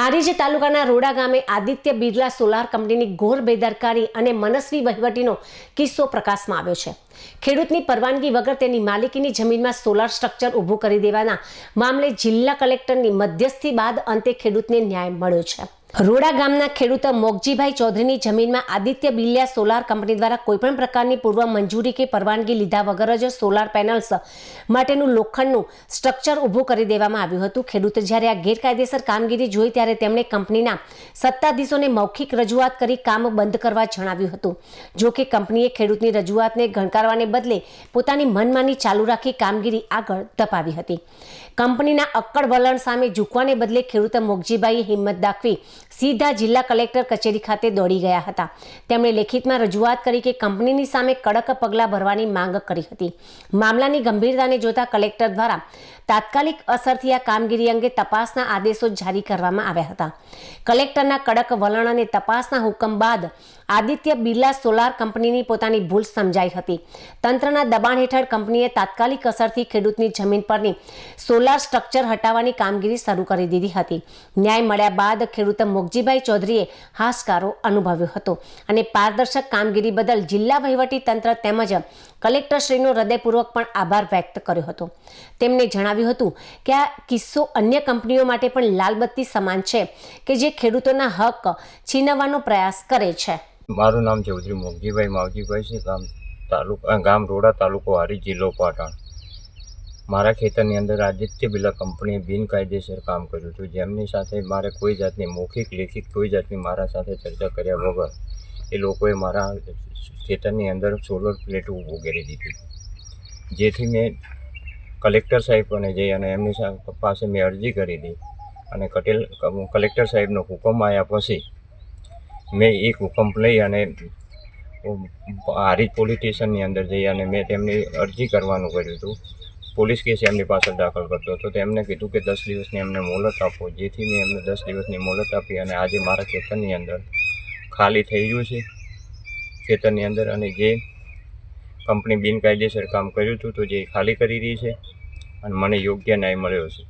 હારીજ તાલુકાના રોડા ગામે આદિત્ય બિરલા સોલાર કંપનીની ઘોર બેદરકારી અને મનસ્વી વહીવટીનો કિસ્સો પ્રકાશમાં આવ્યો છે। ખેડૂતની પરવાનગી વગર તેની માલિકીની જમીનમાં સોલાર સ્ટ્રક્ચર ઊભું કરી દેવાના મામલે જિલ્લા કલેક્ટરની મધ્યસ્થી બાદ અંતે ખેડૂતને ન્યાય મળ્યો છે। રોડા ગામના ખેડૂત મોગજીભાઈ ચૌધરીની જમીનમાં આદિત્ય બિરલા સોલાર કંપની દ્વારા કોઈપણ પ્રકારની પૂર્વ મંજૂરી કે પરવાનગી લીધા વગર જ સોલાર પેનલ્સ માટેનું લોખંડનું સ્ટ્રક્ચર ઊભું કરી દેવામાં આવ્યું હતું। ખેડૂત જ્યારે આ ગેરકાયદેસર કામગીરી જોઈ ત્યારે તેમણે કંપનીના સત્તાધીશોને મૌખિક રજૂઆત કરી કામ બંધ કરવા જણાવ્યું હતું। જો કે કંપનીએ ખેડૂતની રજૂઆતને ગણકારવાને બદલે પોતાની મનમાની ચાલુ રાખી કામગીરી આગળ ધપાવી હતી। કંપનીના અક્કડ વલણ સામે ઝૂકવાને બદલે ખેડૂત મોગજીભાઈએ હિંમત દાખવી સીધા જિલ્લા કલેક્ટર કચેરી ખાતે દોડી ગયા હતા। તેમણે લેખિતમાં રજૂઆત કરી કે કંપનીની સામે કડક પગલાં ભરવાની માંગ કરી હતી। મામલાની ગંભીરતાને જોતા કલેક્ટર દ્વારા તાત્કાલિક અસરથી આ કામગીરી અંગે તપાસના આદેશો જારી કરવામાં આવ્યા હતા। કલેક્ટરના કડક વલણ અને તપાસના હુકમ બાદ આદિત્ય બિરલા સોલાર કંપનીની પોતાની ભૂલ સમજાઈ હતી। તંત્રના દબાણ હેઠળ કંપનીએ તાત્કાલિક અસરથી ખેડૂતની જમીન પરની સોલાર સ્ટ્રક્ચર હટાવવાની કામગીરી શરૂ કરી દીધી હતી। ન્યાય મળ્યા બાદ ખેડૂત મોગજીભાઈ ચૌધરીએ હાશકારો અનુભવ્યો હતો અને પારદર્શક કામગીરી બદલ જિલ્લા વહીવટી તંત્ર તેમજ કલેક્ટરશ્રીનો હૃદયપૂર્વક પણ આભાર વ્યક્ત કર્યો હતો। તેમણે જણાવ્યું હતું કે આ કિસ્સો અન્ય કંપનીઓ માટે પણ લાલબત્તી સમાન છે કે જે ખેડૂતોના હક છીનવવાનો પ્રયાસ કરે છે। મારું નામ ચૌધરી મોગજીભાઈ માવજીભાઈ છે। ગામ રોડા, તાલુકો હારીજ, જિલ્લો પાટણ। મારા ખેતરની અંદર આદિત્ય બિરલા કંપનીએ બિનકાયદેસર કામ કર્યું હતું, જેમની સાથે મારે કોઈ જાતની મૌખિક લેખિત કોઈ જાતની મારા સાથે ચર્ચા કર્યા વગર એ લોકોએ મારા ખેતરની અંદર સોલર પ્લેટ ઉગાડી દીધી, જેથી મેં કલેક્ટર સાહેબને જઈ અને એમની પાસે મેં અરજી કરી હતી અને કલેક્ટર સાહેબનો હુકમ આવ્યા પછી મેં એક હુકમ લઈ અને હારીજ પોલીસ સ્ટેશનની અંદર જઈ અને મેં તેમની અરજી કરવાનું કર્યું હતું। પોલીસ કેસ એમની પાસે દાખલ કરતો હતો, તો એમને કીધું કે 10 દિવસની એમને મોહલત આપો, જેથી મેં એમને 10 દિવસની મોહલત આપી અને આજે મારા ખેતરની અંદર ખાલી થઈ ગયું છે ખેતરની અંદર, અને જે કંપની બિનકાયદેસર કામ કર્યું હતું તો જે ખાલી કરી રહી છે અને મને યોગ્ય ન્યાય મળ્યો છે।